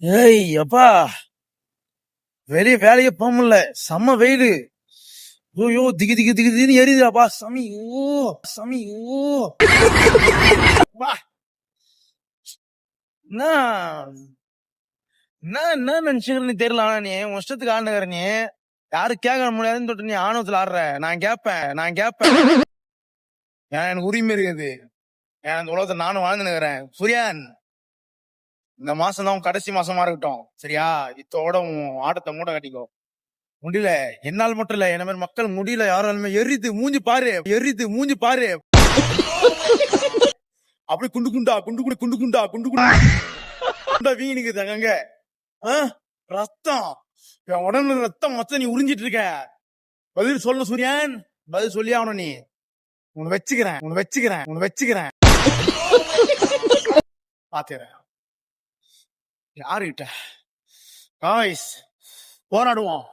ஏய் அப்பா, வெளிய வேலையே போக முடியல. செம்ம வெயிலு. ஐயோ திகு திகு திகு திகுன்னு எரியுதுப்பா சாமி. ஓ சாமி. ஓ அப்பா. என்ன என்ன என்ன நினைச்சுக்கிறன்னு தெரியல. ஆனா நீ உன் இஷ்டத்துக்கு ஆடுனுக்கிற நீ. யாரும் கேட்க முடியாதுன்னு சொல்லிட்டு நீ ஆணவத்துல ஆடுற. நான் கேட்பேன். எனக்கு உரிமை இருக்குது. இந்த உலகத்தை நானும் வாழ்ந்துனுக்கிறேன். சூர்யான், இந்த மாசம் தான் உன் கடைசி மாசமா இருக்கட்டும், சரியா? இத்தோட உன் ஆட்டத்தை மூட கட்டிக்கோ. முடியல, என்னால் மட்டும் இல்ல, என்ன மாதிரி மக்கள் முடியல. யாராலுமே எரிது மூஞ்சி பாரு. அப்படி குண்டு வீணுக்குது அங்க. ரத்தம், என் உடம்புல ரத்தம் மொத்தம் நீ உறிஞ்சிட்டு இருக்க. பதில் சொல்லு சூரியன், பதில் சொல்லி ஆகணும். நீ உன்னை வச்சுக்கிறேன் பாத்துறேன். யாருகிட்ட காய்ஸ் போராடுவோம்,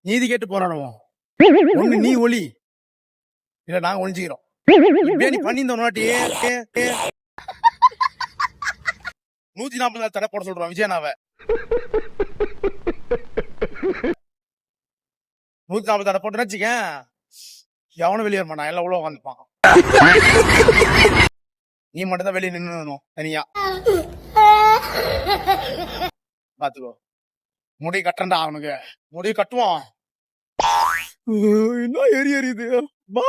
நீதி கேட்டு போராடுவோம். ஒண்ணு நீ ஒளி, இல்ல நாங்க ஒளிஞ்சுக்கிறோம். நீ பண்ணியிருந்த ஒரு வாட்டி 140 தடை போட சொல்றோம் விஜயனாவை. 140 தடை போட்டு வச்சுக்க, எவனும் வெளியே வர மாட்டான், எல்லாம் உள்ள உட்காந்துப்பான். நீ மட்டும் தான் வெளியே நின்று தனியா. பாத்துக்கோ, முடி கட்டுறா அவனுக்கு, முடி கட்டுவான். என்ன எரியுது. பா